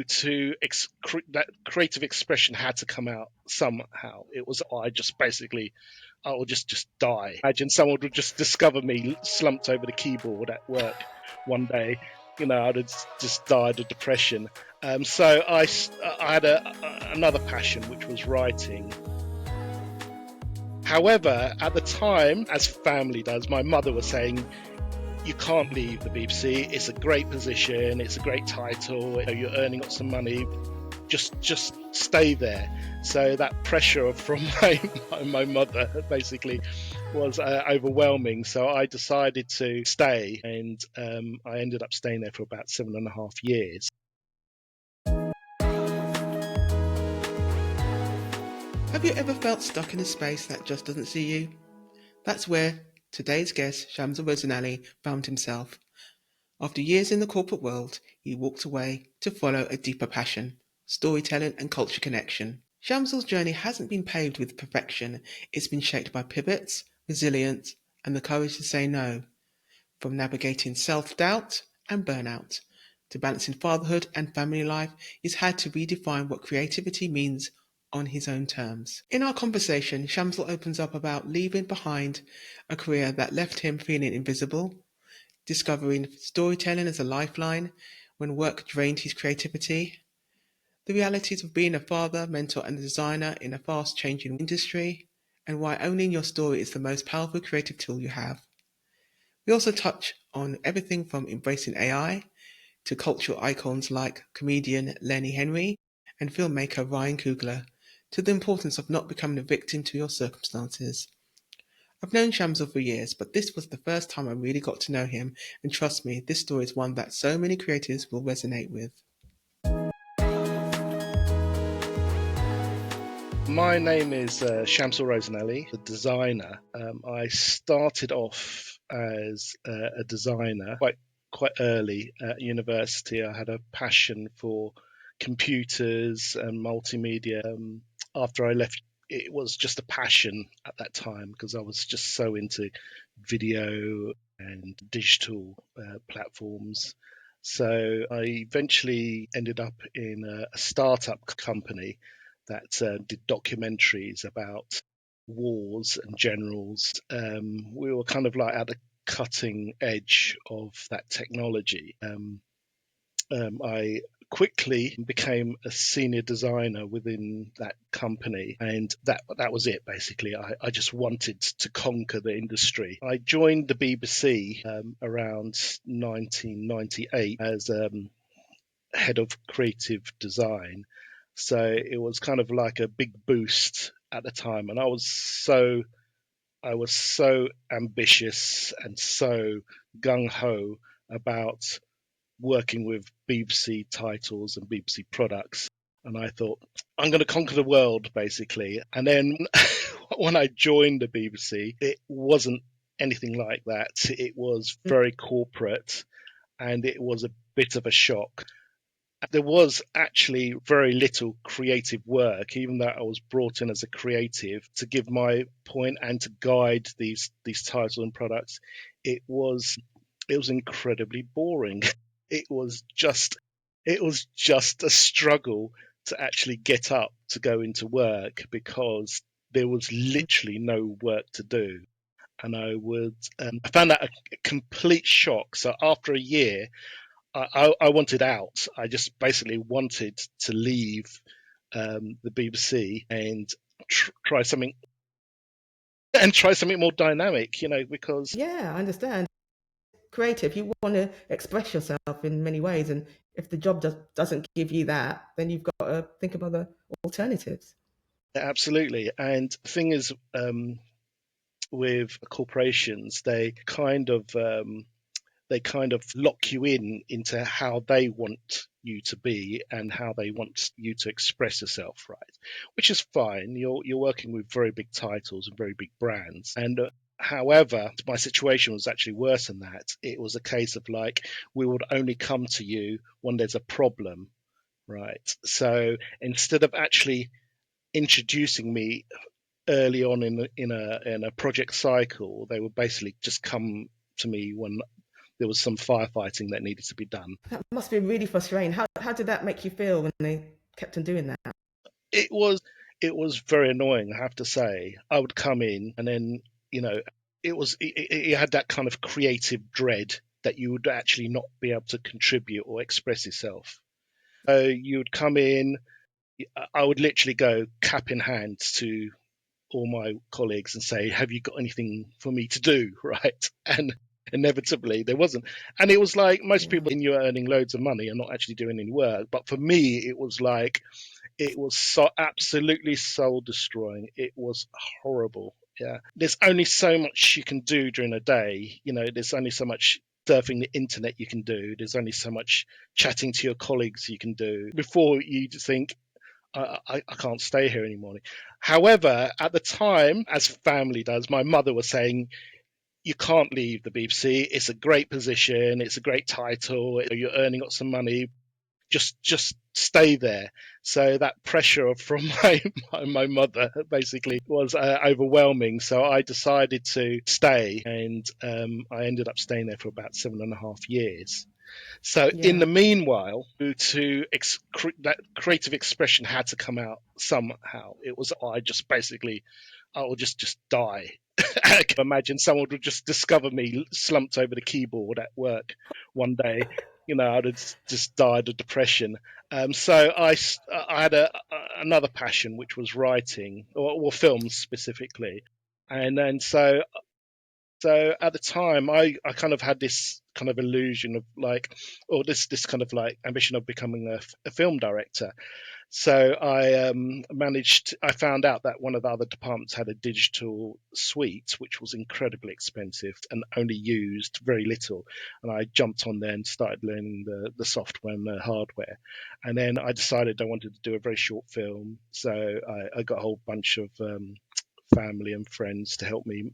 that creative expression had to come out somehow. It was I would just die. Imagine someone would just discover me slumped over the keyboard at work one day. I'd have just died of depression. So I had another passion, which was writing. However, at the time, as family does, my mother was saying, you can't leave the BBC. It's a great position. It's a great title. You're earning lots of money. Just stay there. So that pressure from my mother basically was overwhelming. So I decided to stay, and I ended up staying there for about 7.5 years. Have you ever felt stuck in a space that just doesn't see you? That's where today's guest, Shamsul Rosunally, found himself. After years in the corporate world, he walked away to follow a deeper passion, storytelling and culture connection. Shamsul's journey hasn't been paved with perfection. It's been shaped by pivots, resilience, and the courage to say no. From navigating self-doubt and burnout to balancing fatherhood and family life, he's had to redefine what creativity means on his own terms. In our conversation, Shamsul opens up about leaving behind a career that left him feeling invisible, discovering storytelling as a lifeline when work drained his creativity, the realities of being a father, mentor, and designer in a fast-changing industry, and why owning your story is the most powerful creative tool you have. We also touch on everything from embracing AI to cultural icons like comedian Lenny Henry and filmmaker Ryan Coogler, to the importance of not becoming a victim to your circumstances. I've known Shamsul for years, but this was the first time I really got to know him, and trust me, this story is one that so many creators will resonate with. My name is Shamsul Rosunally, the designer. I started off as a designer quite early at university. I had a passion for computers and multimedia. After I left, it was just a passion at that time because I was just so into video and digital platforms. So I eventually ended up in a startup company that did documentaries about wars and generals. We were kind of like at the cutting edge of that technology. I quickly became a senior designer within that company, and that was it basically. I just wanted to conquer the industry. I joined the BBC around 1998 as head of creative design, so it was kind of like a big boost at the time, and I was so ambitious and so gung ho about working with BBC titles and BBC products. And I thought, I'm going to conquer the world, basically. And then when I joined the BBC, it wasn't anything like that. It was very corporate, and it was a bit of a shock. There was actually very little creative work, even though I was brought in as a creative to give my point and to guide these titles and products. It was incredibly boring. It was just a struggle to actually get up to go into work because there was literally no work to do. And I found that a complete shock. So after a year, I wanted out. I just basically wanted to leave the BBC and try something more dynamic, because Yeah, I understand. Creative, you want to express yourself in many ways, and if the job doesn't give you that, then you've got to think of other alternatives. absolutely. And the thing is, with corporations, they kind of lock you into how they want you to be and how they want you to express yourself, right? Which is fine. You're working with very big titles and very big brands, and however, my situation was actually worse than that. It was a case of like, we would only come to you when there's a problem, right? So instead of actually introducing me early on in a project cycle, they would basically just come to me when there was some firefighting that needed to be done. That must be really frustrating. How did that make you feel when they kept on doing that? It was very annoying, I have to say. I would come in and then, it had that kind of creative dread that you would actually not be able to contribute or express yourself. So you would come in, I would literally go cap in hand to all my colleagues and say, have you got anything for me to do? Right. And inevitably there wasn't. And it was like most Yeah. people in, you're earning loads of money and not actually doing any work. But for me, it was like, it was so absolutely soul destroying. It was horrible. Yeah. There's only so much you can do during a day. There's only so much surfing the internet you can do. There's only so much chatting to your colleagues you can do before you think, I can't stay here anymore. However, at the time, as family does, my mother was saying, you can't leave the BBC. It's a great position. It's a great title. You're earning lots of money. Just stay there. So that pressure from my mother basically was overwhelming. So I decided to stay, and I ended up staying there for about 7.5 years. So in Yeah. the meanwhile, that creative expression had to come out somehow. It was I will just die. I can imagine someone would just discover me slumped over the keyboard at work one day. I'd have just died of depression. So I had another passion, which was writing or films specifically, and then so at the time, I kind of had this kind of illusion of like, or this kind of like ambition of becoming a film director. So I found out that one of the other departments had a digital suite, which was incredibly expensive and only used very little. And I jumped on there and started learning the software and the hardware. And then I decided I wanted to do a very short film. So I got a whole bunch of family and friends to help me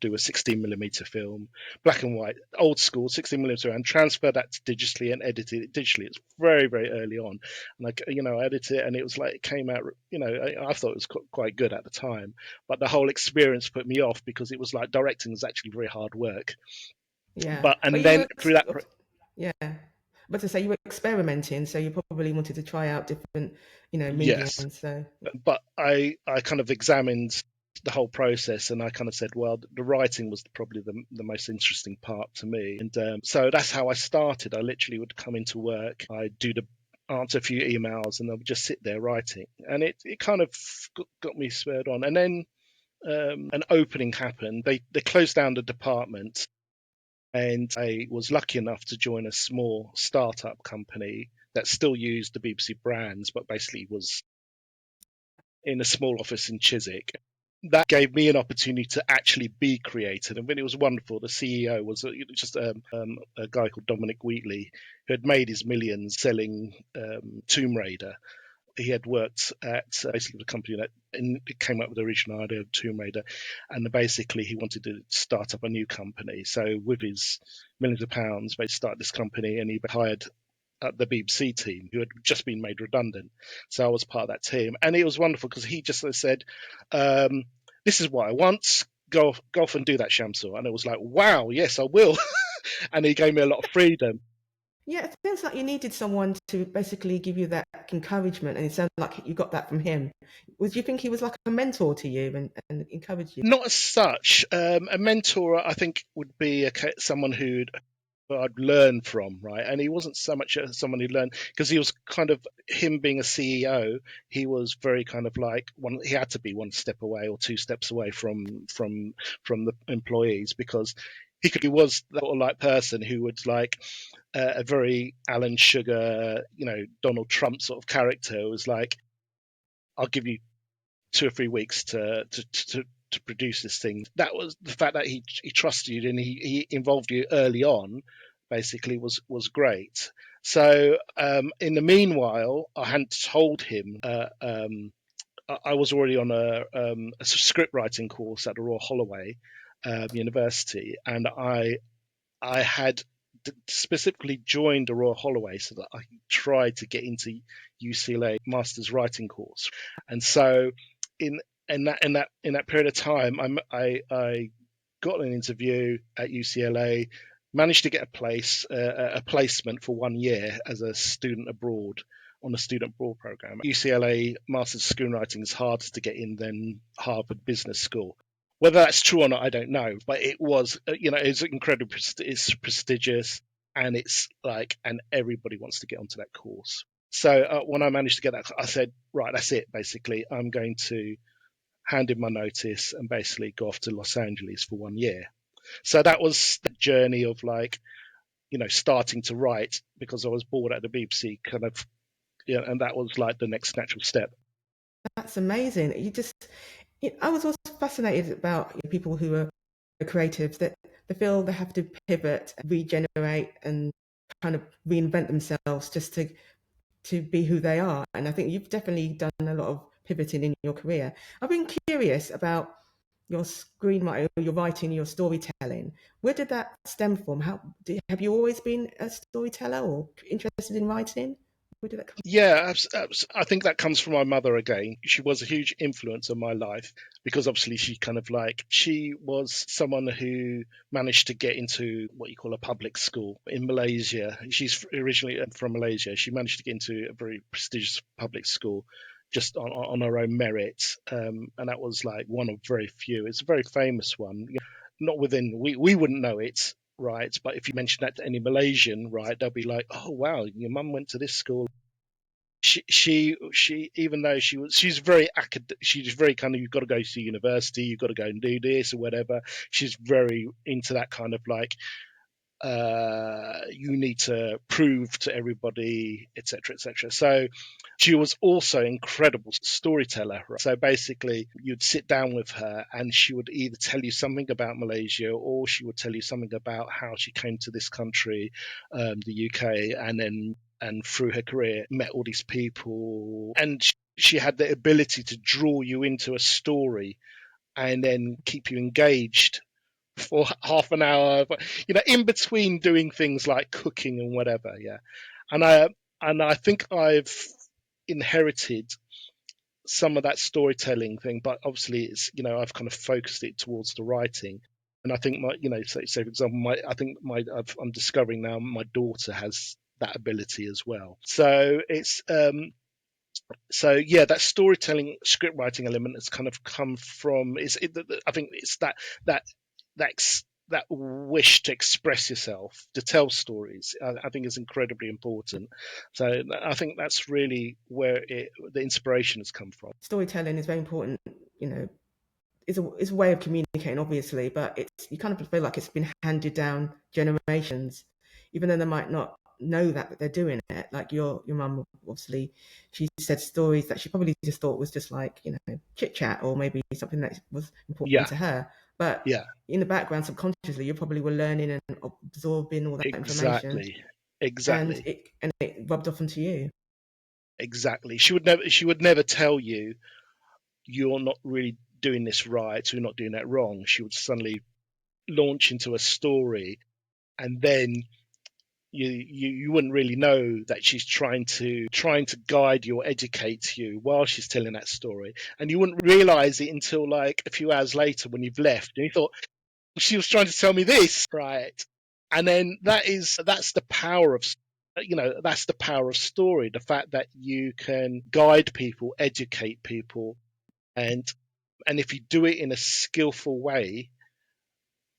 do a 16mm film, black and white, old school 16mm, and transfer that to digitally and edit it digitally. It's very, very early on, and I edited it, and it was like it came out. I thought it was quite good at the time, but the whole experience put me off because it was like directing is actually very hard work. Yeah. But But and you then were, through that, yeah. But to say you were experimenting, so you probably wanted to try out different, yes, mediums. So but I kind of examined the whole process, and I kind of said, well, the writing was probably the most interesting part to me, and so that's how I started. I literally would come into work, I'd answer a few emails, and I would just sit there writing, and it kind of got me spurred on. And then an opening happened. They closed down the department, and I was lucky enough to join a small startup company that still used the BBC brands, but basically was in a small office in Chiswick. That gave me an opportunity to actually be creative, and it was wonderful. The CEO was just a guy called Dominic Wheatley, who had made his millions selling Tomb Raider. He had worked at basically the company that came up with the original idea of Tomb Raider, and basically he wanted to start up a new company. So with his millions of pounds, they started this company, and he hired the BBC team who had just been made redundant. So I was part of that team, and it was wonderful because he just said, "This is what I want. Go off and do that, Shamsul." And it was like, "Wow, yes, I will." And he gave me a lot of freedom. yeah, it feels like you needed someone to basically give you that encouragement, and it sounded like you got that from him. Do you think he was like a mentor to you and encouraged you? Not as such. A mentor, I think, would be someone who I'd learn from, right? And he wasn't so much someone who learned because he was kind of him being a CEO. He was very kind of like he had to be one step away or two steps away from the employees because he was that sort of like person who would like a very Alan Sugar, Donald Trump sort of character. It was like, I'll give you 2 or 3 weeks to produce this thing. That was the fact that he trusted you and he involved you early on. Basically, was great. So in the meanwhile, I hadn't told him. I was already on a script writing course at the Royal Holloway University, and I had specifically joined the Royal Holloway so that I could try to get into UCLA Master's Writing course. And so in that period of time, I got an interview at UCLA, managed to get a placement for 1 year as a student abroad on a student abroad program. UCLA Masters of Screenwriting is harder to get in than Harvard Business School. Whether that's true or not, I don't know. But it was, it's incredibly it's prestigious, and it's like, and everybody wants to get onto that course. So when I managed to get that, I said, right, that's it. Basically, I'm going to hand in my notice and basically go off to Los Angeles for 1 year. So that was the journey of like, starting to write, because I was bored at the BBC, kind of, and that was like the next natural step. That's amazing. I was also fascinated about people who are creatives, that they feel they have to pivot, regenerate, and kind of reinvent themselves just to be who they are. And I think you've definitely done a lot of pivoting in your career. I've been curious about your screenwriting, your writing, your storytelling. Where did that stem from? Have you always been a storyteller or interested in writing? Where did that come? Yeah, I think that comes from my mother again. She was a huge influence on my life, because obviously she was someone who managed to get into what you call a public school in Malaysia. She's originally from Malaysia. She managed to get into a very prestigious public school just on her own merit, and that was like one of very few. It's a very famous one. Not within, we wouldn't know it, right? But if you mention that to any Malaysian, right, they'll be like, "Oh wow, your mum went to this school." She even though she's very she's very kind of, you've got to go to university, you've got to go and do this or whatever. She's very into that kind of like, you need to prove to everybody, etc., etc. So she was also an incredible storyteller. Right? So basically, you'd sit down with her, and she would either tell you something about Malaysia, or she would tell you something about how she came to this country, the UK, and through her career met all these people, and she had the ability to draw you into a story and then keep you engaged for half an hour, but in between doing things like cooking and whatever. Yeah. And I think I've inherited some of that storytelling thing, but obviously it's, I've kind of focused it towards the writing. And I think say for example, I'm discovering now my daughter has that ability as well. So it's so yeah, that storytelling, script writing element has kind of come from. I think it's that that wish to express yourself, to tell stories. I think is incredibly important. So I think that's really where the inspiration has come from. Storytelling is very important, it's a way of communicating, obviously, but you kind of feel like it's been handed down generations, even though they might not know that they're doing it. Like your mum, obviously, she said stories that she probably just thought was just like, chit chat, or maybe something that was important Yeah, to her. But yeah, in the background, subconsciously, you probably were learning and absorbing all that information, exactly, and exactly, it rubbed off onto you. exactly. She would never tell you you're not really doing this right, you're not doing that wrong. She would suddenly launch into a story, and then you wouldn't really know that she's trying to guide you or educate you while she's telling that story, and you wouldn't realize it until like a few hours later when you've left, and you thought she was trying to tell me this, right? And then that's the power of, that's the power of story, the fact that you can guide people, educate people, and if you do it in a skillful way,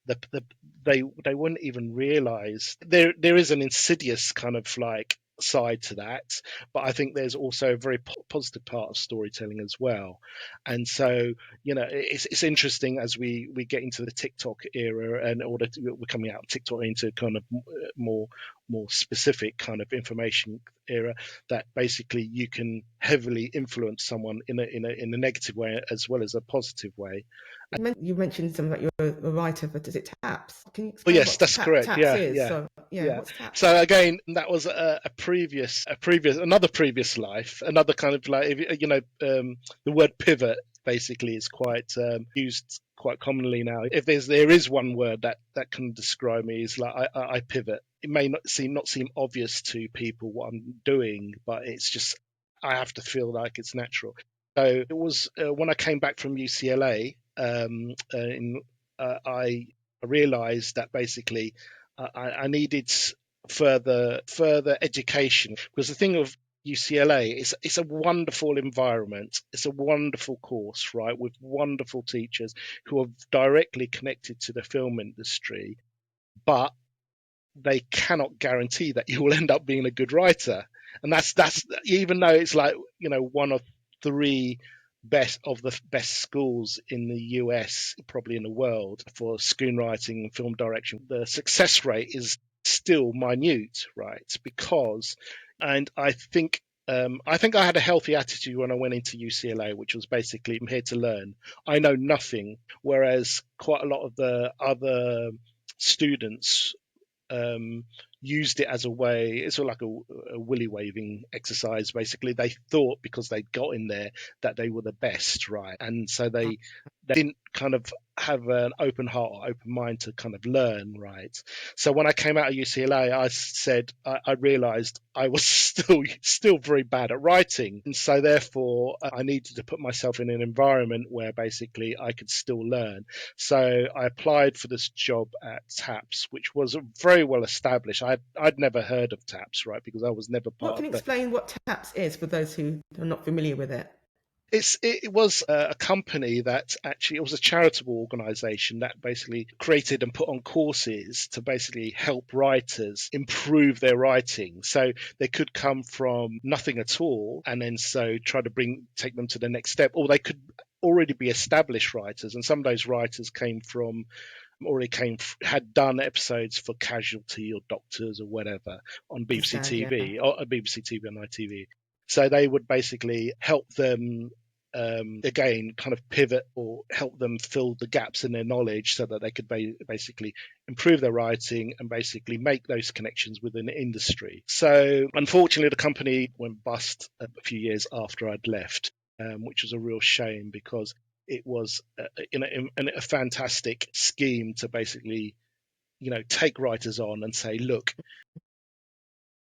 the they wouldn't even realize there is an insidious kind of like side to that, but I think there's also a very positive part of storytelling as well. And so it's interesting as we get into the TikTok era, and we're coming out of TikTok into kind of more specific kind of information era, that basically you can heavily influence someone in a negative way as well as a positive way. You mentioned something that you're a writer for, is it TAPS? Can you Oh explain yes, what that's correct. TAPS Yeah, is? yeah, So, yeah, yeah. what's TAPS? So again, that was another previous life, another kind of like, the word pivot basically is quite used quite commonly now. If there is one word that can describe me, is like I pivot. It may not seem obvious to people what I'm doing, but it's just, I have to feel like it's natural. So it was when I came back from UCLA, I realized that basically I needed further education, because the thing of UCLA is it's a wonderful environment. It's a wonderful course, right, with wonderful teachers who are directly connected to the film industry, but they cannot guarantee that you will end up being a good writer. And that's even though it's like, one of three best schools in the US, probably in the world, for screenwriting and film direction, the success rate is still minute, right? Because, and I think I had a healthy attitude when I went into UCLA, which was basically, I'm here to learn. I know nothing. Whereas quite a lot of the other students used it as a way, it's sort of like a willy waving exercise. Basically, they thought because they got in there that they were the best, right? And so they didn't kind of have an open heart or open mind to kind of learn, right? So when I came out of UCLA, I realized I was still very bad at writing, and so therefore I needed to put myself in an environment where basically I could still learn. So I applied for this job at TAPS, which was very well established. I'd never heard of TAPS, right, because I was never What part can of you the. explain what TAPS is for those who are not familiar with it? It was a company that actually, it was a charitable organization that basically created and put on courses to basically help writers improve their writing. So they could come from nothing at all and then so try to take them to the next step, or they could already be established writers. And some of those writers had done episodes for Casualty or Doctors or whatever on BBC Understand, yeah. TV or BBC TV and ITV. So they would basically help them again kind of pivot or help them fill the gaps in their knowledge so that they could basically improve their writing and basically make those connections within the industry. So unfortunately, the company went bust a few years after I'd left, which was a real shame because it was a fantastic scheme to basically, take writers on and say, look,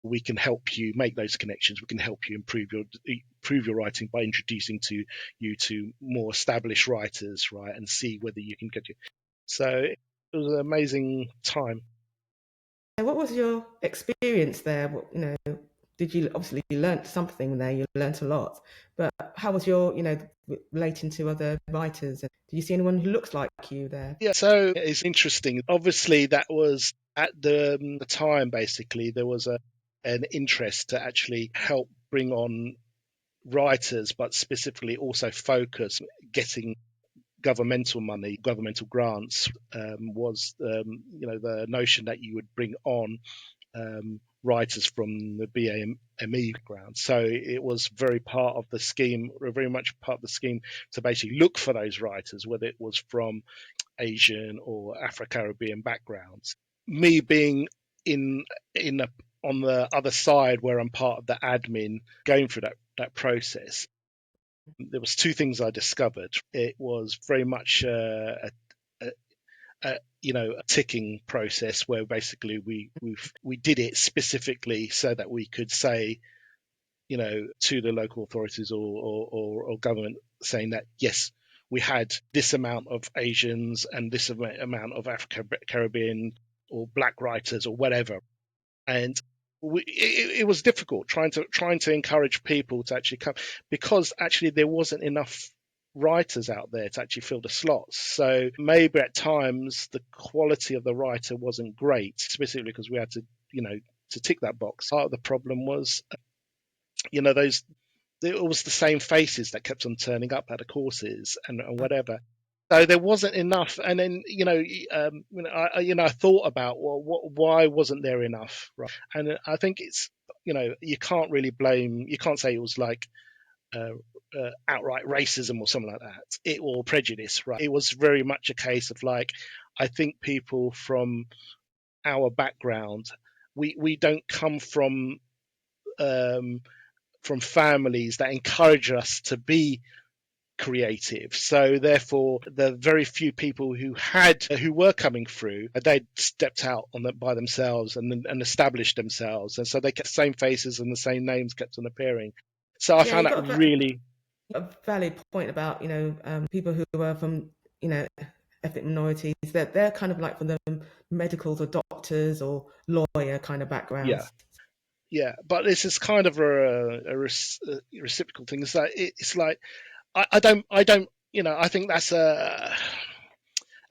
we can help you make those connections. We can help you improve your writing by introducing you to more established writers, right, and see whether you can get you. So it was an amazing time. What was your experience there? Did you obviously you learnt something there? You learnt a lot, but how was your, relating to other writers? Did you see anyone who looks like you there? Yeah, so it's interesting. Obviously, that was at the time. Basically, there was an interest to actually help bring on writers, but specifically also focus getting governmental money, governmental grants, was the notion that you would bring on writers from the BAME background. So it was very much part of the scheme to basically look for those writers, whether it was from Asian or Afro-Caribbean backgrounds. Me being in in a, on the other side where I'm part of the admin going through that process, there was two things I discovered. It was very much a ticking process where basically we did it specifically so that we could say, to the local authorities or government, saying that yes, we had this amount of Asians and this amount of African Caribbean or Black writers or whatever. And it was difficult trying to encourage people to actually come, because actually there wasn't enough writers out there to actually fill the slots. So maybe at times the quality of the writer wasn't great, specifically because we had to tick that box. Part of the problem was, those it was the same faces that kept on turning up at the courses and whatever. So there wasn't enough. And then I thought about, well, why wasn't there enough, right? And I think it's, you can't really blame. You can't say it was like outright racism or something like that, or prejudice, right? It was very much a case of like, I think people from our background, we don't come um, from families that encourage us to be creative. So therefore, the very few people who were coming through, they'd stepped out by themselves and established themselves, and so they kept the same faces and the same names kept on appearing. So I Yeah, found that really. a valid point about people who are from you know ethnic minorities, they're kind of like from the medicals or doctors or lawyer kind of Yeah. backgrounds. Yeah, but this is kind of a reciprocal thing. It's like I don't, I think that's a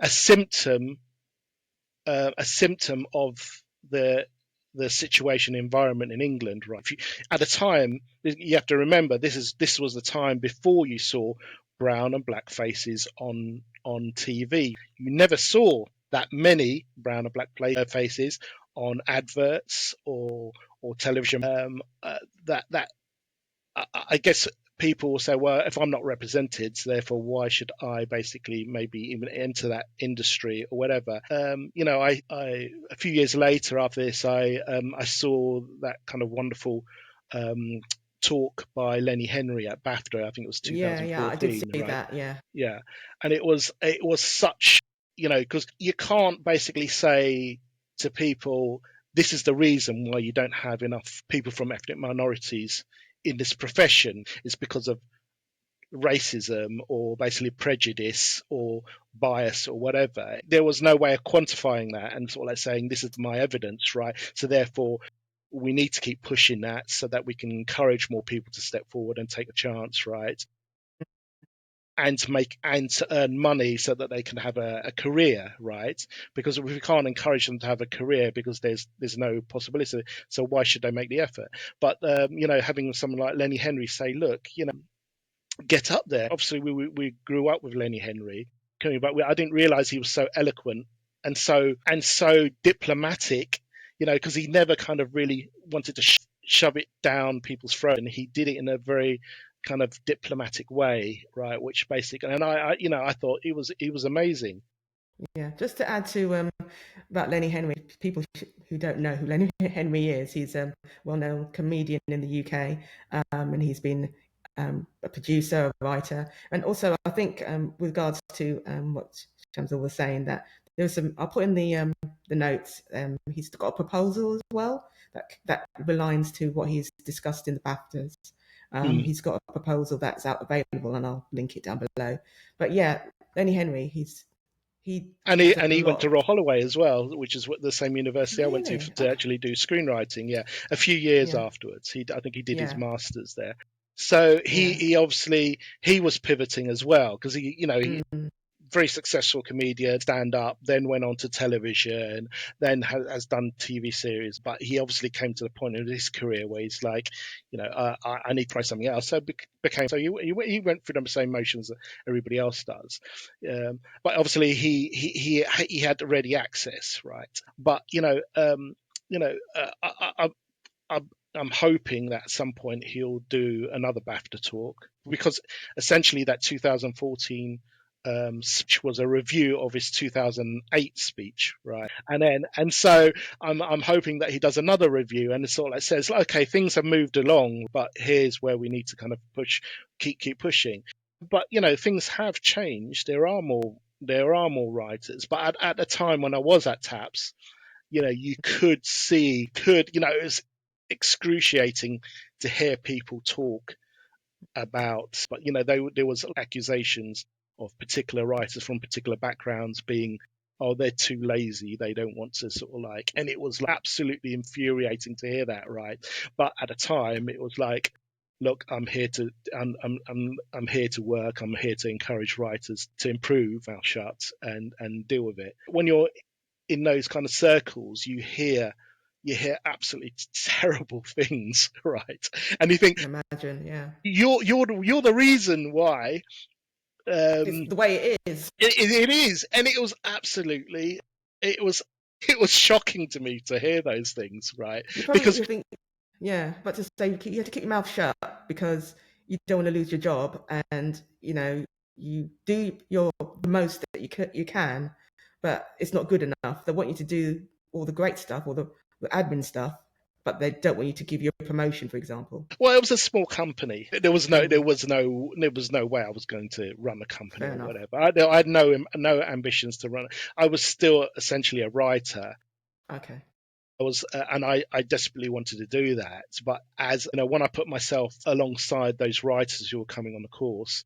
symptom, a symptom of the the situation environment in England, right? At the time, you have to remember this was the time before you saw brown and black faces on TV. You never saw that many brown and black faces on adverts or television. That I guess people will say, well, if I'm not represented, so therefore why should I basically maybe even enter that industry or whatever? I a few years later after this, I saw that kind of wonderful talk by Lenny Henry at BAFTA. I think it was Yeah, I did 2014, see right? that. Yeah, Yeah, and it was such, because you can't basically say to people, this is the reason why you don't have enough people from ethnic minorities in this profession. It's because of racism or basically prejudice or bias or whatever. There was no way of quantifying that and sort of like saying, this is my evidence, right? So therefore we need to keep pushing that so that we can encourage more people to step forward and take a chance, right? And to earn money so that they can have a career, right? Because if we can't encourage them to have a career because there's no possibility, so why should they make the effort? But having someone like Lenny Henry say, look, get up there. Obviously, we grew up with Lenny Henry, but I didn't realize he was so eloquent and so diplomatic, because he never kind of really wanted to shove it down people's throat, and he did it in a very kind of diplomatic way, right? Which basically, and I thought he was amazing. yeah. Just to add to about Lenny Henry, people who don't know who Lenny Henry is, he's a well-known comedian in the UK, and he's been a producer, a writer, and also I think with regards to what Shamsul was saying, that there's some. I'll put in the notes. He's got a proposal as well that aligns to what he's discussed in the BAFTAs. Mm. He's got a proposal that's out available, and I'll link it down below. But yeah, Lenny Henry, he And he has and a he went lot to of Royal Holloway as well, which is the same university I went to really. to actually do screenwriting. Yeah, a few years Yeah, afterwards, I think he did his yeah, masters there. So he yeah. he obviously he was pivoting as well because he Mm, very successful comedian, stand up, then went on to television, then has done TV series. But he obviously came to the point in his career where he's like, I need to try something else. So he went through the same motions that everybody else does. But obviously he had ready access, right? But I, I'm hoping that at some point he'll do another BAFTA talk because essentially that 2014 speech was a review of his 2008 speech, right? And so I'm hoping that he does another review and it sort of like says, okay, things have moved along, but here's where we need to kind of keep pushing. But things have changed. There are more writers, but at the time when I was at TAPS, you it was excruciating to hear people talk about, but there was accusations of particular writers from particular backgrounds being, oh, they're too lazy, they don't want to sort of like, and it was absolutely infuriating to hear that, right? But at the time it was like, look, I'm here to work, I'm here to encourage writers to improve our shut and deal with it. When you're in those kind of circles, you hear absolutely terrible things, right? And you think, can imagine. Yeah, you're the reason why. it's Um, the way it is. it is, and it was it was shocking to me to hear those things, right? You probably Because you think, yeah, but to say you have to keep your mouth shut because you don't want to lose your job, and you do your the most that you can, but it's not good enough. They want you to do all the great stuff, all the admin stuff, but they don't want you to give you a promotion, for example. well, it was a small company. There was no there Mm, was no there was no way I was going to run a company fair or enough. whatever. I had no ambitions to run. I was still essentially a writer. Okay. And I desperately wanted to do that. But as when I put myself alongside those writers who were coming on the course,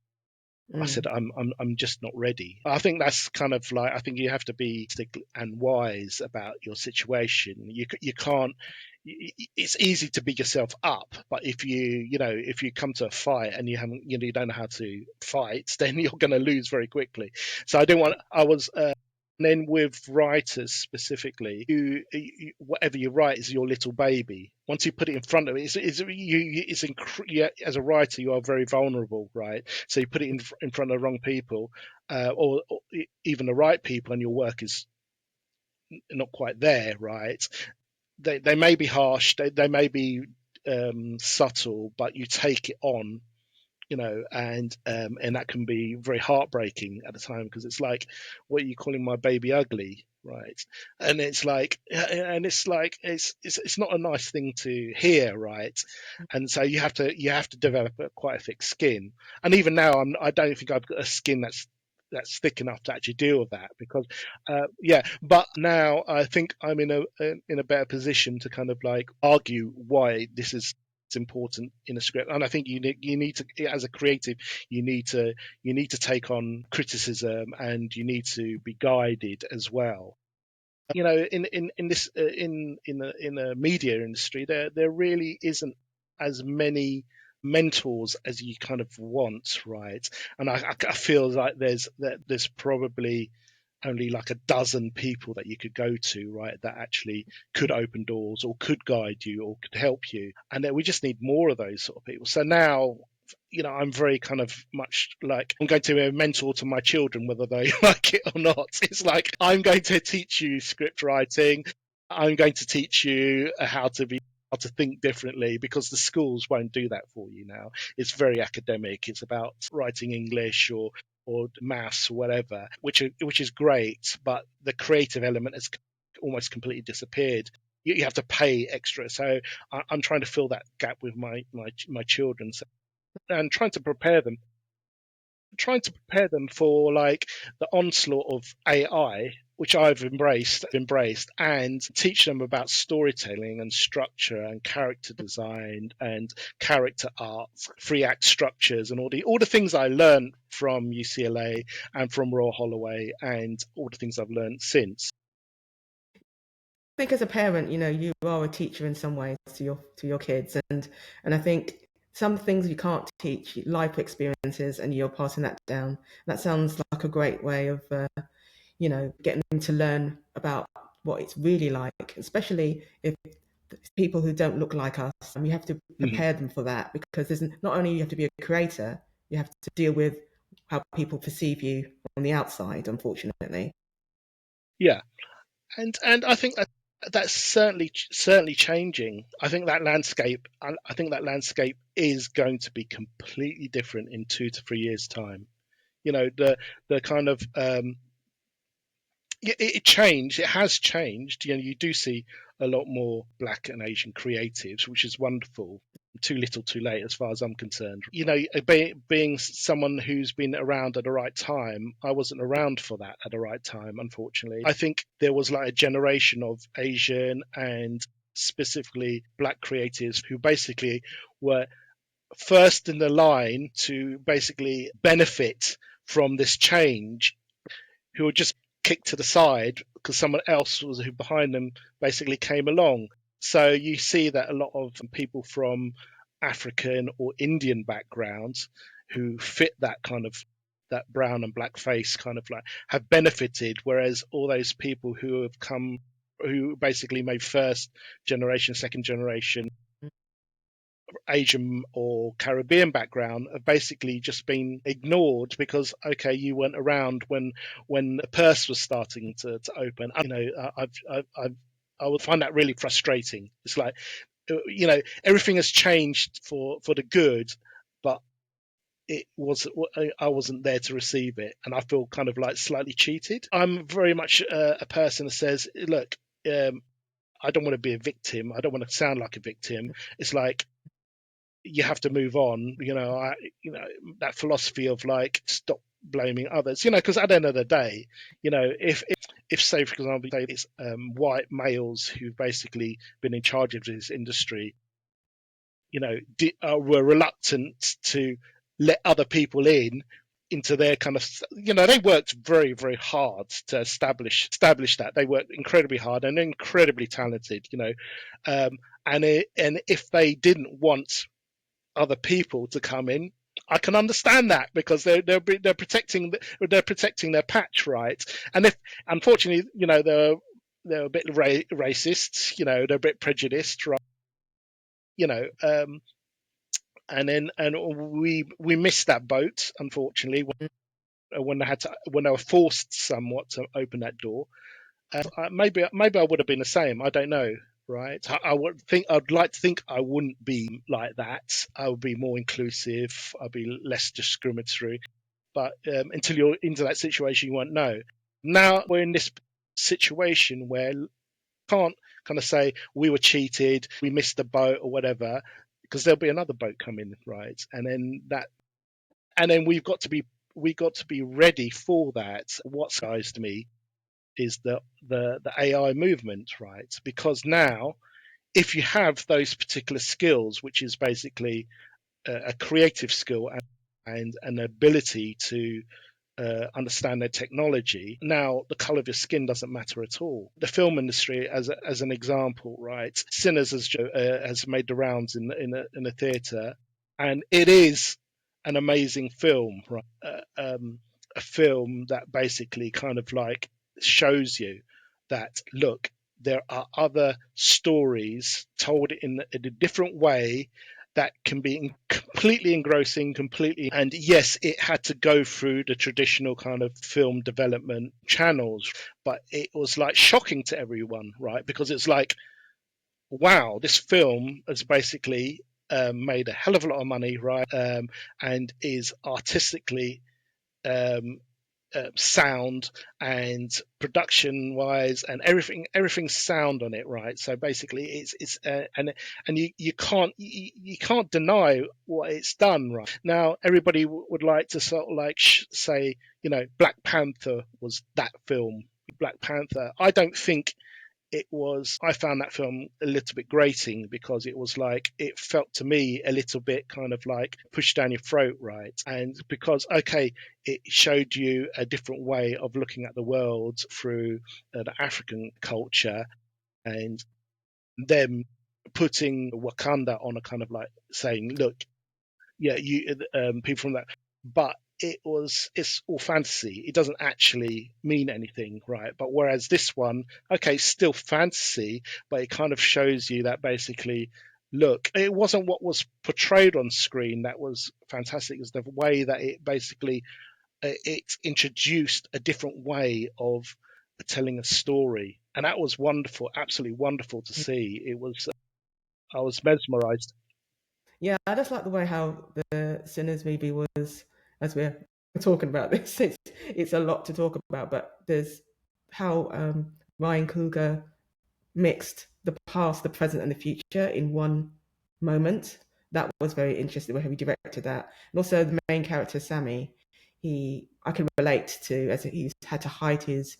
I said, I'm just not ready. I think that's kind of like, I think you have to be and wise about your situation. You can't. It's easy to beat yourself up, but if you come to a fight and you don't know how to fight, then you're going to lose very quickly. So I didn't want. I was. And then with writers specifically, whatever you write is your little baby. Once you put it in front of it, as a writer, you are very vulnerable, right? So you put it in front of the wrong people, or even the right people, and your work is not quite there, right? They may be harsh, they may be subtle, but you take it on, and that can be very heartbreaking at the time, because it's like, what are you calling my baby ugly, right? And it's not a nice thing to hear, right? And so you have to develop quite a thick skin. And even now, I don't think I've got a skin that's thick enough to actually deal with that, because yeah, but now I think I'm in a better position to kind of like argue why this is important in a script. And I think you need to, as a creative, you need to take on criticism, and you need to be guided as well. In this in the media industry, there really isn't as many mentors as you kind of want, right? And I feel like there's probably only like a dozen people that you could go to, right, that actually could open doors or could guide you or could help you. And then we just need more of those sort of people. So now, I'm very kind of much like, I'm going to be a mentor to my children, whether they like it or not. It's like, I'm going to teach you script writing. I'm going to teach you how to think differently, because the schools won't do that for you now. It's very academic. It's about writing English or maths or whatever, which is great, but the creative element has almost completely disappeared. You have to pay extra. So I'm trying to fill that gap with my children, and trying to prepare them for like the onslaught of AI, which I've embraced, and teach them about storytelling and structure and character design and character art, three act structures, and all the things I learned from UCLA and from Royal Holloway, and all the things I've learned since. I think as a parent, you are a teacher in some ways to your kids, and I think some things you can't teach, life experiences, and you're passing that down. That sounds like a great way of, getting them to learn about what it's really like, especially if people who don't look like us. And you have to Mhm. prepare them for that, because there's not only you have to be a creator, you have to deal with how people perceive you on the outside, unfortunately. Yeah, and I think that's certainly changing. I think that landscape is going to be completely different in 2 to 3 years' time. The kind of it changed. It has changed. You do see a lot more Black and Asian creatives, which is wonderful. Too little, too late, as far as I'm concerned. Being someone who's been around at the right time, I wasn't around for that at the right time, unfortunately. I think there was like a generation of Asian and specifically Black creatives who basically were first in the line to basically benefit from this change, who were just kicked to the side because someone else was who behind them basically came along. So you see that a lot of people from African or Indian backgrounds who fit that kind of that brown and black face kind of like have benefited, whereas all those people who have come, who basically made first generation, second generation Asian or Caribbean background, have basically just been ignored because, okay, you weren't around when the purse was starting to open. I would find that really frustrating. It's like, everything has changed for the good, but it was I wasn't there to receive it, and I feel kind of like slightly cheated. I'm very much a person that says, look, I don't want to be a victim. I don't want to sound like a victim. It's like, you have to move on. That philosophy of like, stop blaming others. Because at the end of the day, if say for example, say it's white males who've basically been in charge of this industry, were reluctant to let other people in, into their kind of, they worked very, very hard to establish that. They worked incredibly hard and incredibly talented, and if they didn't want other people to come in, I can understand that, because they're protecting their patch, right? And if, unfortunately, they're a bit racist, they're a bit prejudiced, right? you know um and we missed that boat, unfortunately, when they were forced somewhat to open that door. Maybe I would have been the same. I don't know, right? I'd like to think I wouldn't be like that. I would be more inclusive. I'd be less discriminatory. But until you're into that situation, you won't know. Now we're in this situation where you can't kind of say we were cheated, we missed the boat or whatever, because there'll be another boat coming, right? And then we got to be ready for that. What surprised me is the AI movement, right? Because now, if you have those particular skills, which is basically a creative skill and an ability to understand their technology, now the color of your skin doesn't matter at all. The film industry, as an example, right? Sinners has made the rounds in a theater, and it is an amazing film, right? A film that basically kind of like shows you that, look, there are other stories told in a different way that can be completely engrossing, completely. And yes, it had to go through the traditional kind of film development channels, but it was like shocking to everyone, right? Because it's like, wow, this film has basically made a hell of a lot of money, right? And is artistically um, sound and production wise and everything's sound on it, right? So basically it's and you can't deny what it's done, right? Now everybody would like to sort of like say, Black Panther was that film. Black Panther, I don't think it was. I found that film a little bit grating, because it was like, it felt to me a little bit kind of like pushed down your throat, right? And because, okay, it showed you a different way of looking at the world through the African culture, and them putting Wakanda on a kind of like saying, look, yeah, you people from that, but it's all fantasy. It doesn't actually mean anything, right? But whereas this one, okay, still fantasy, but it kind of shows you that basically, look, it wasn't what was portrayed on screen that was fantastic. It was the way that it basically it introduced a different way of telling a story, and that was wonderful, absolutely wonderful to see. It was I was mesmerized. Yeah, I just like the way how the Sinners movie was, as we're talking about this, it's a lot to talk about, but there's how Ryan Coogler mixed the past, the present, and the future in one moment. That was very interesting, the way he directed that. And also the main character, Sammy, I can relate to, as he's had to hide his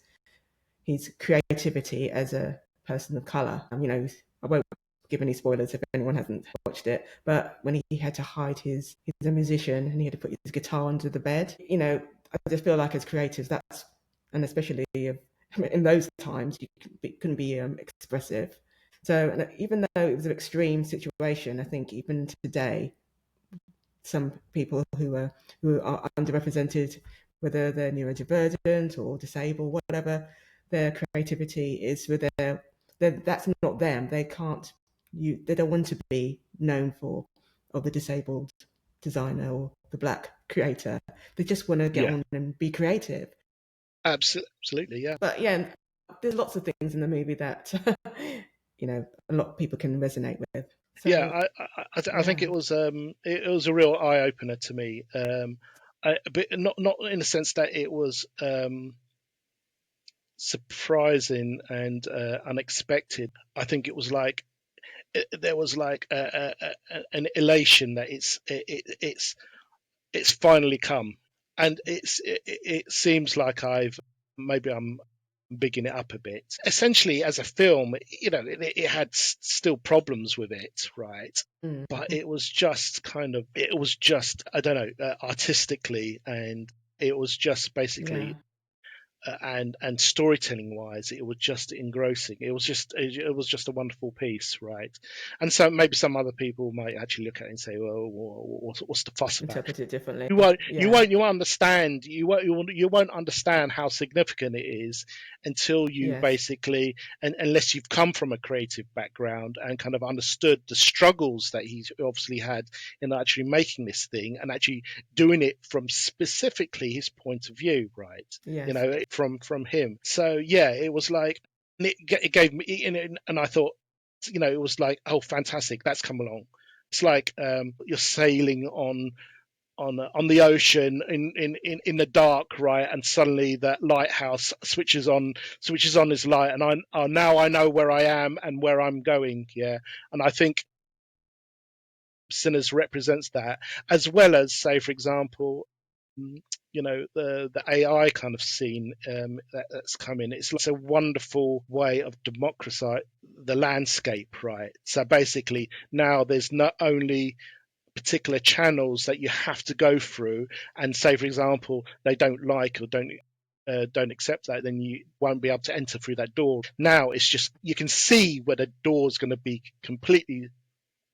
creativity as a person of color. I won't give any spoilers if anyone hasn't watched it, but when he had to hide he's a musician and he had to put his guitar under the bed, I just feel like as creatives, and especially in those times, you couldn't be expressive. So, and even though it was an extreme situation, I think even today, some people who are underrepresented, whether they're neurodivergent or disabled, whatever, their creativity is with that's not them. They can't. They don't want to be known for, or the disabled designer or the black creator. They just want to get Yeah, on and be creative. absolutely, yeah. But yeah, there's lots of things in the movie that a lot of people can resonate with. Yeah, So I think yeah. it was a real eye opener to me. But not in the sense that it was surprising and unexpected. I think it was like there was like an elation that it's finally come, and it seems like maybe I'm bigging it up a bit. Essentially, as a film, it had still problems with it, right? Mm. But it was just I don't know, artistically and It was just basically, Yeah. and storytelling wise, it was just engrossing. It was just a wonderful piece, right? And so maybe some other people might actually look at it and say, well, what's the fuss about? Interpret it differently. You Yeah. won't understand. You won't understand how significant it is until you Yes. basically, and unless you've come from a creative background and kind of understood the struggles that he's obviously had in actually making this thing and actually doing it from specifically his point of view, right? You Yes. know, from him. So yeah, it was like, it gave me, and I thought, you know, it was like, oh, fantastic, that's come along. It's like you're sailing on the ocean in the dark, right? And suddenly that lighthouse switches on his light, and now I know where I am and where I'm going. Yeah, and I think Sinners represents that, as well as, say, for example, you know, the AI kind of scene that's come in. It's a wonderful way of democratizing the landscape, right? So basically, now there's not only particular channels that you have to go through, and say, for example, they don't like or don't accept that, then you won't be able to enter through that door. Now it's just, you can see where the door's going to be completely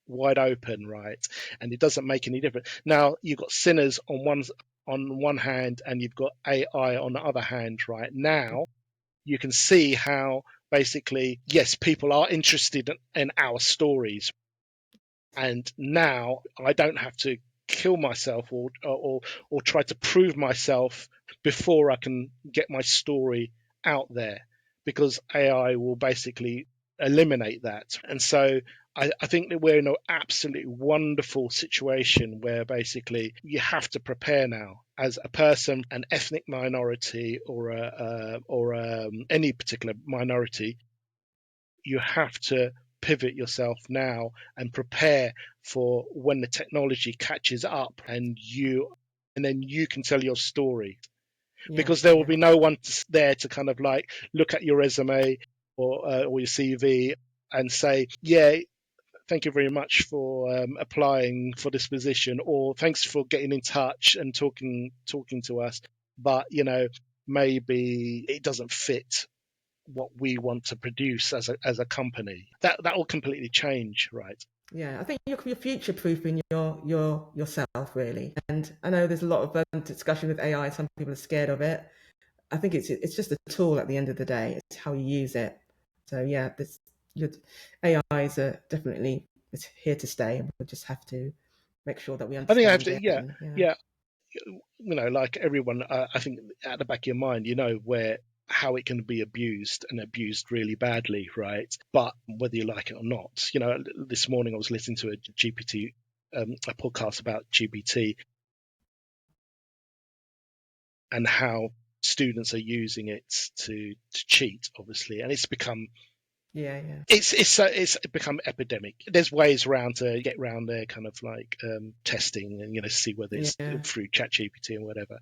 wide open, right? And it doesn't make any difference. Now you've got Sinners on one hand, and you've got AI on the other hand, right? Now you can see how basically, yes, people are interested in our stories, and now I don't have to kill myself or try to prove myself before I can get my story out there, because AI will basically eliminate that. And so I think that we're in an absolutely wonderful situation where basically you have to prepare now as a person, an ethnic minority or any particular minority. You have to pivot yourself now and prepare for when the technology catches up, and then you can tell your story, because Yes. there will Yeah. be no one there to kind of like look at your resume or your CV and say, yeah, thank you very much for applying for this position, or thanks for getting in touch and talking to us, but you know, maybe it doesn't fit what we want to produce as a company. That will completely change, right? Yeah, I think you're future proofing yourself really. And I know there's a lot of discussion with AI. Some people are scared of it. I think it's just a tool at the end of the day. It's how you use it. So yeah, this your AIs are definitely, it's here to stay, and we'll just have to make sure that we I think I have understand to, it. yeah, And yeah, yeah. You know, like everyone, I think at the back of your mind, you know, where how it can be abused and abused really badly, right? But whether you like it or not, you know, this morning I was listening to a podcast about GPT and how students are using it to cheat, obviously, and it's become yeah, yeah, it's become epidemic. There's ways around to get around their kind of like testing, and you know, see whether it's yeah, through chat GPT and whatever,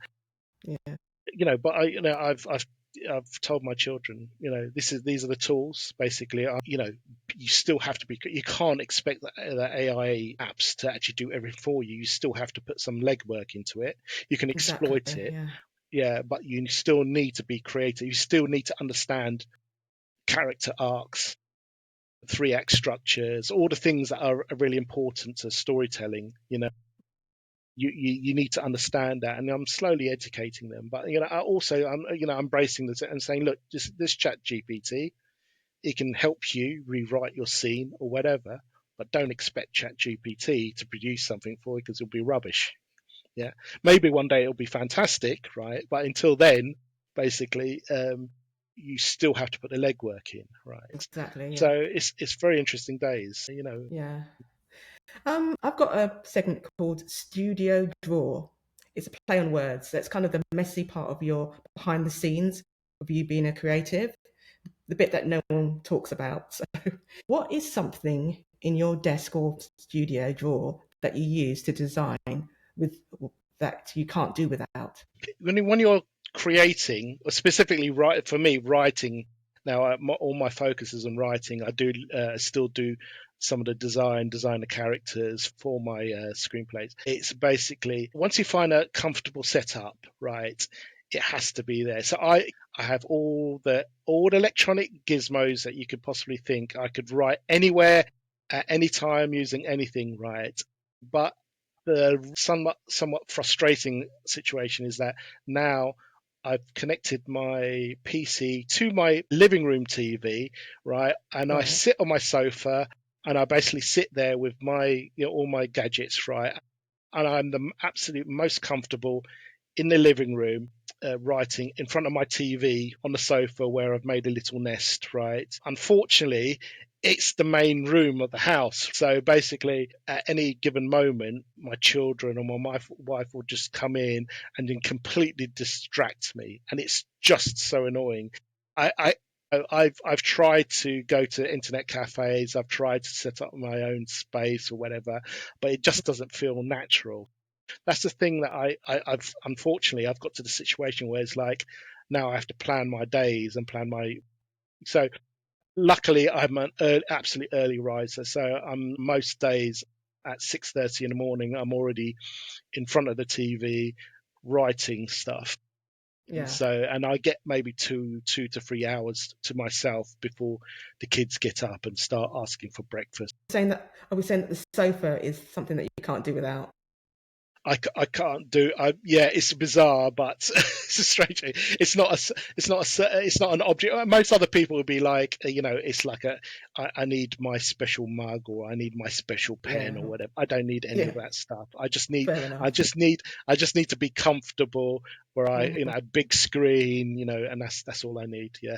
yeah, you know. But I've told my children, you know, these are the tools basically. You know, you still have to be, you can't expect the AI apps to actually do everything for you. You still have to put some legwork into it. You can exactly. exploit it, Yeah, yeah, but you still need to be creative. You still need to understand character arcs, 3 act structures, all the things that are really important to storytelling. You know, you need to understand that, and I'm slowly educating them. But you know, I'm you know, embracing this and saying, look, this chat GPT, it can help you rewrite your scene or whatever, but don't expect chat GPT to produce something for you, because it'll be rubbish. Yeah, maybe one day it'll be fantastic, right? But until then, basically, you still have to put the legwork in, right? exactly. So Yeah, it's very interesting days, you know. yeah. I've got a segment called Studio Draw. It's a play on words. That's kind of the messy part of your behind the scenes of you being a creative, the bit that no one talks about. So, what is something in your desk or studio drawer that you use to design with that you can't do without? When you're creating, or specifically writing, all my focus is on writing. I do still do some of the design the characters for my screenplays. It's basically, once you find a comfortable setup, right, it has to be there. So I have all the electronic gizmos that you could possibly think. I could write anywhere at any time using anything, right? But the somewhat frustrating situation is that now I've connected my PC to my living room TV, right? And I Right. sit on my sofa and I basically sit there with my, all my gadgets, right? And I'm the absolute most comfortable in the living room, writing in front of my TV on the sofa where I've made a little nest, right? Unfortunately, it's the main room of the house. So basically, at any given moment, my children or my wife will just come in and then completely distract me. And it's just so annoying. I I've tried to go to internet cafes. I've tried to set up my own space or whatever, but it just doesn't feel natural. That's the thing that I've unfortunately I've got to the situation where it's like now I have to plan my days and plan my. So luckily I'm an absolute early riser, so I'm most days at 6:30 in the morning. I'm already in front of the TV writing stuff. Yeah. So, and I get maybe 2 to 3 hours to myself before the kids get up and start asking for breakfast. Are we saying that the sofa is something that you can't do without? I can't do. Yeah, it's bizarre, but it's a strange. It's not an object. Most other people would be like, it's like I need my special mug or I need my special pen Yeah. or whatever. I don't need any Yeah. of that stuff. I just need, Fair I enough. just need, I just need to be comfortable where Mhm. a big screen, and that's all I need. Yeah.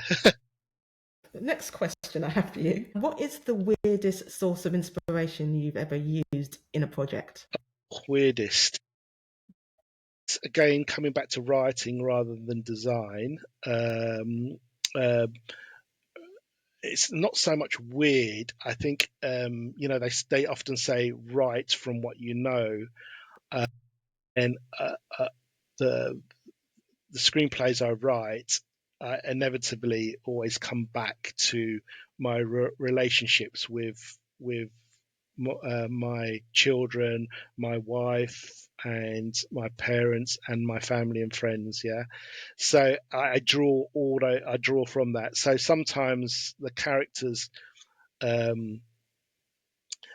The next question I have for you: what is the weirdest source of inspiration you've ever used in a project? Weirdest. Again, coming back to writing rather than design. Uh, it's not so much weird. I think they often say write from what you know, and the the screenplays I write inevitably always come back to my relationships with my children, my wife, and my parents, and my family and friends. Yeah, so I draw from that. So sometimes the characters um,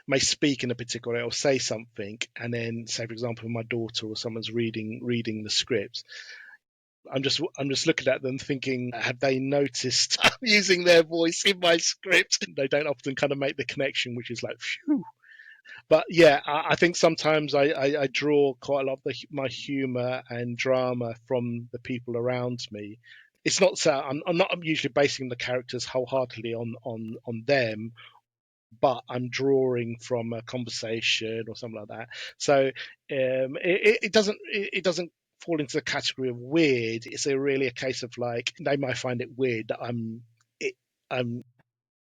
may speak in a particular way or say something, and then say, for example, my daughter or someone's reading the script. I'm just looking at them thinking, have they noticed I'm using their voice in my script? They don't often kind of make the connection, which is like, phew. But yeah, I think sometimes I draw quite a lot of my humor and drama from the people around me. It's not so I'm not usually basing the characters wholeheartedly on them, but I'm drawing from a conversation or something like that. So it doesn't fall into the category of weird. It's really a case of like they might find it weird that I'm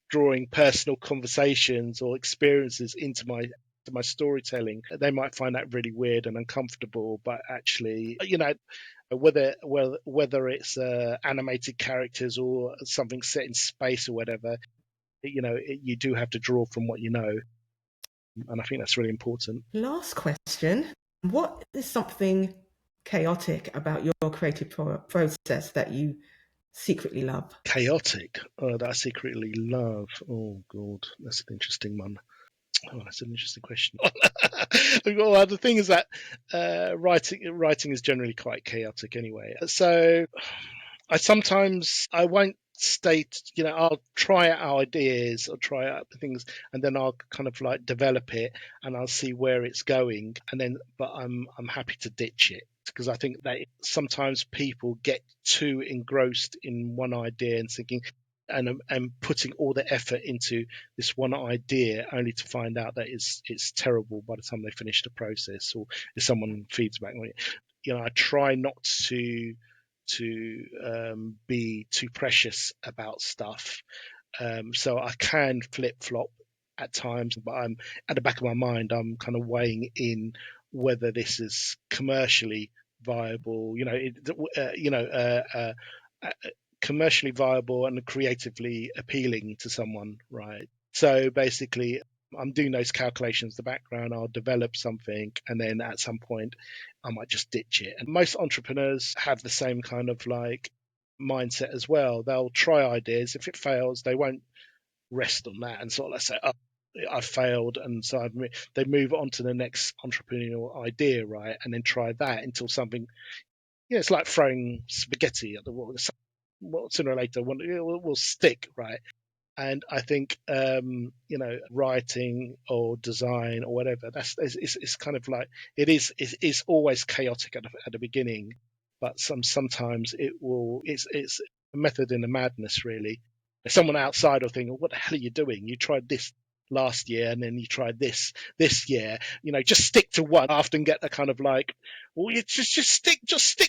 drawing personal conversations or experiences into my storytelling. They might find that really weird and uncomfortable, but actually, whether it's animated characters or something set in space or whatever, you do have to draw from what you know, and I think that's really important. Last question: what is something chaotic about your creative process that you secretly love? Chaotic, that I secretly love. Oh god, that's an interesting one. Oh, that's an interesting question. Well, the thing is that writing is generally quite chaotic anyway. So I won't state, I'll try out ideas or try out things, and then I'll kind of like develop it, and I'll see where it's going, and then, but I'm happy to ditch it because I think that sometimes people get too engrossed in one idea and thinking. And putting all the effort into this one idea, only to find out that it's terrible by the time they finish the process, or if someone feeds back on it. I try not to be too precious about stuff. So I can flip flop at times, but I'm at the back of my mind, I'm kind of weighing in whether this is commercially viable, uh, commercially viable and creatively appealing to someone, right? So basically, I'm doing those calculations in the background, I'll develop something, and then at some point I might just ditch it. And most entrepreneurs have the same kind of like mindset as well. They'll try ideas. If it fails, they won't rest on that and sort of say, oh, I failed, and so they move on to the next entrepreneurial idea, right? And then try that until something, it's like throwing spaghetti at the wall. Sooner or later, will stick, right? And I think writing or design or whatever, it's kind of like it's always chaotic at the beginning, but sometimes it's a method in the madness, really. Someone outside will think, well, what the hell are you doing? You tried this last year and then you tried this year. Just stick to one. I often get the kind of like, well, you just stick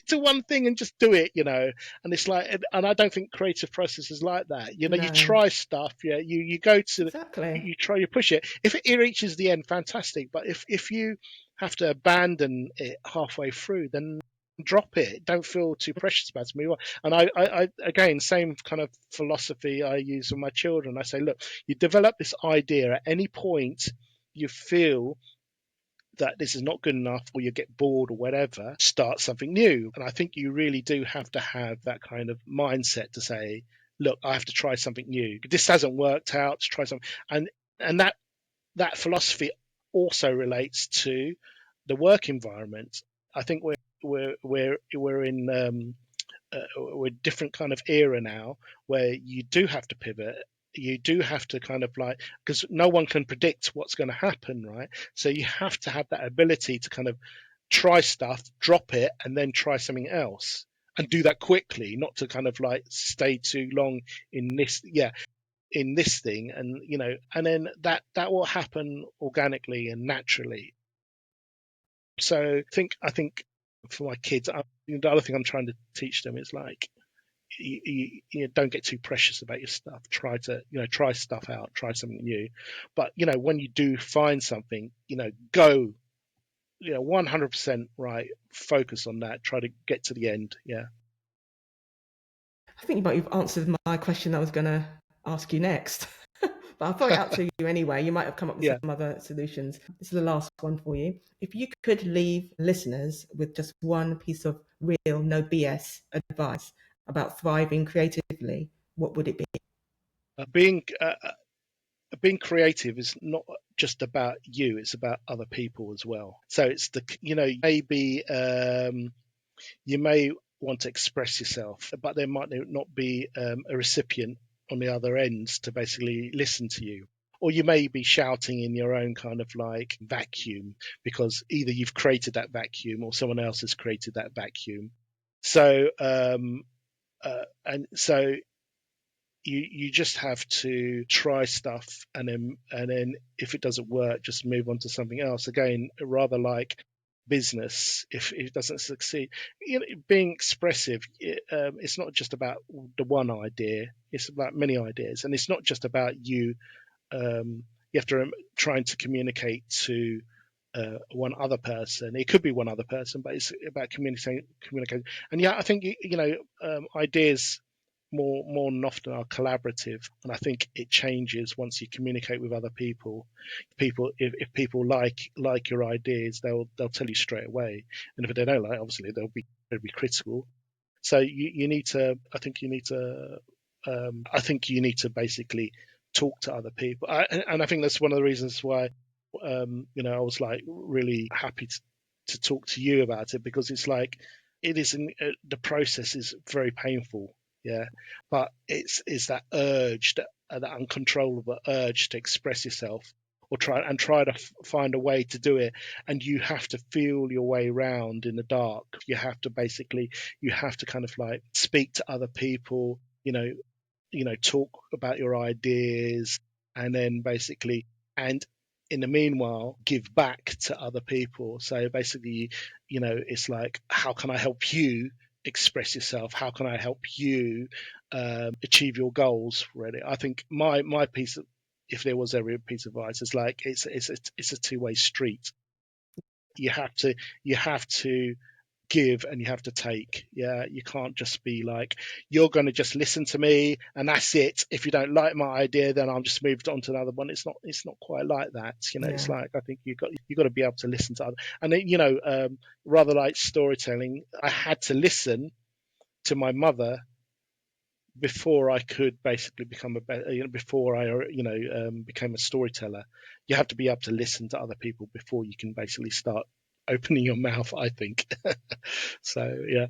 to one thing and just do it. And it's like, and I don't think creative process is like that. You No, try stuff. Yeah, you go to, exactly. you try, you push it. If it reaches the end, fantastic. But if you have to abandon it halfway through, then drop it. Don't feel too precious about it. Move on. And I again, same kind of philosophy I use with my children. I say, look, you develop this idea at any point you feel that this is not good enough, or you get bored or whatever, start something new. And I think you really do have to have that kind of mindset to say, look, I have to try something new. This hasn't worked out, to try something. And that philosophy also relates to the work environment. I think we're in we're a different kind of era now, where you do have to pivot. You do have to kind of like, because no one can predict what's going to happen, right? So you have to have that ability to kind of try stuff, drop it, and then try something else, and do that quickly, not to kind of like stay too long in this thing. And and then that will happen organically and naturally. So I think for my kids, the other thing I'm trying to teach them is like, you don't get too precious about your stuff. Try to try stuff out, try something new. But when you do find something, go 100% right. Focus on that. Try to get to the end. Yeah. I think you've answered my question I was going to ask you next. But I'll throw it out to you anyway. You might have come up with Yeah. some other solutions. This is the last one for you. If you could leave listeners with just one piece of real, no BS advice about thriving creatively, what would it be? Being creative is not just about you; it's about other people as well. So it's maybe you may want to express yourself, but there might not be a recipient on the other end to basically listen to you. Or you may be shouting in your own kind of like vacuum, because either you've created that vacuum or someone else has created that vacuum. So and so you just have to try stuff, and then if it doesn't work, just move on to something else. Again, rather like business, if it doesn't succeed, being expressive, it's not just about the one idea, it's about many ideas. And it's not just about you. You have to trying to communicate to one other person. It could be one other person, but it's about communicating. And yeah, I think ideas more than often are collaborative, and I think it changes once you communicate with other people. If people like your ideas, they'll tell you straight away, and if they don't like, obviously they'll be critical. So you need to. I think you need to basically talk to other people, and I think that's one of the reasons why I was like really happy to talk to you about it, because it's like it is the process is very painful, yeah, but it's that urge, that uncontrollable urge to express yourself, or try to find a way to do it. And you have to feel your way around in the dark. You have to kind of like speak to other people, talk about your ideas, and then basically, and in the meanwhile, give back to other people. So basically, it's like, how can I help you express yourself? How can I help you achieve your goals? Really, I think my piece of, if there was ever a piece of advice, is like it's a two-way street. You have to give and you have to take. Yeah, you can't just be like, you're going to just listen to me and that's it. If you don't like my idea, then I'll just move on to another one. It's not quite like that. It's Yeah. like, I think you got to be able to listen to other, and rather like storytelling, I had to listen to my mother before I could basically become before I became a storyteller. You have to be able to listen to other people before you can basically start opening your mouth, I think. So yeah.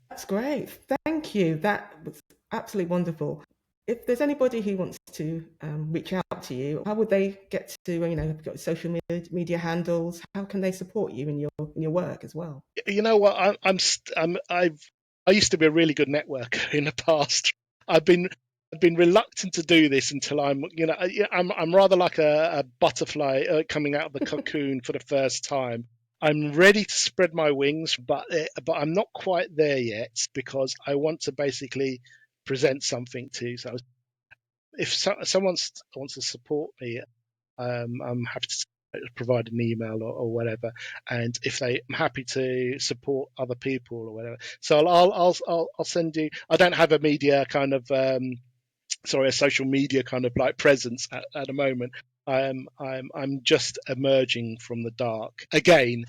That's great. Thank you. That was absolutely wonderful. If there's anybody who wants to reach out to you, how would they get to, have you got social media handles? How can they support you in your work as well? You know what? I used to be a really good networker in the past. I've been reluctant to do this until I'm rather like a butterfly coming out of the cocoon for the first time. I'm ready to spread my wings, but I'm not quite there yet because I want to basically present something to. So if someone wants to support me, I'm happy to provide an email or whatever. And if I'm happy to support other people or whatever. So I'll send you. I don't have a media kind of a social media kind of like presence at the moment. I'm just emerging from the dark again.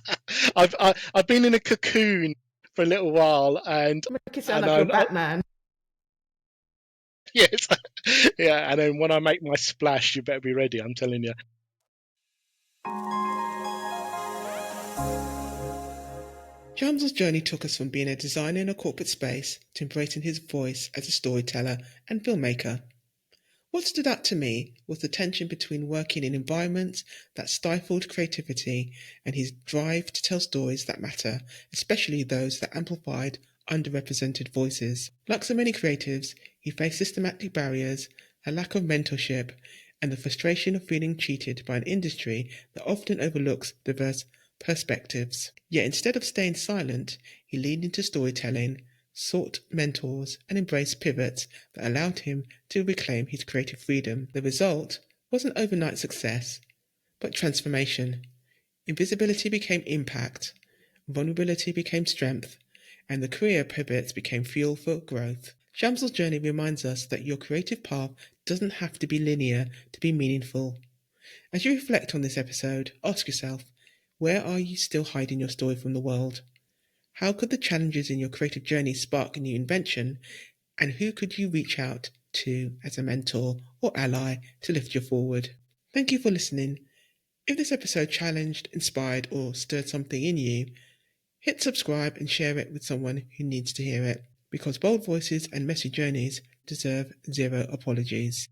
I've been in a cocoon for a little while, and Make it sound and like you're I Batman. yes, yeah. And then when I make my splash, you better be ready. I'm telling you. Shamsul's journey took us from being a designer in a corporate space to embracing his voice as a storyteller and filmmaker. What stood out to me was the tension between working in environments that stifled creativity and his drive to tell stories that matter, especially those that amplified underrepresented voices. Like so many creatives, he faced systematic barriers, a lack of mentorship, and the frustration of feeling cheated by an industry that often overlooks diverse perspectives. Yet instead of staying silent, he leaned into storytelling, sought mentors, and embraced pivots that allowed him to reclaim his creative freedom. The result was an overnight success, but transformation. Invisibility became impact, vulnerability became strength, and the career pivots became fuel for growth. Shamsul's journey reminds us that your creative path doesn't have to be linear to be meaningful. As you reflect on this episode, ask yourself, where are you still hiding your story from the world? How could the challenges in your creative journey spark a new invention? And who could you reach out to as a mentor or ally to lift you forward? Thank you for listening. If this episode challenged, inspired, or stirred something in you, hit subscribe and share it with someone who needs to hear it, because bold voices and messy journeys deserve zero apologies.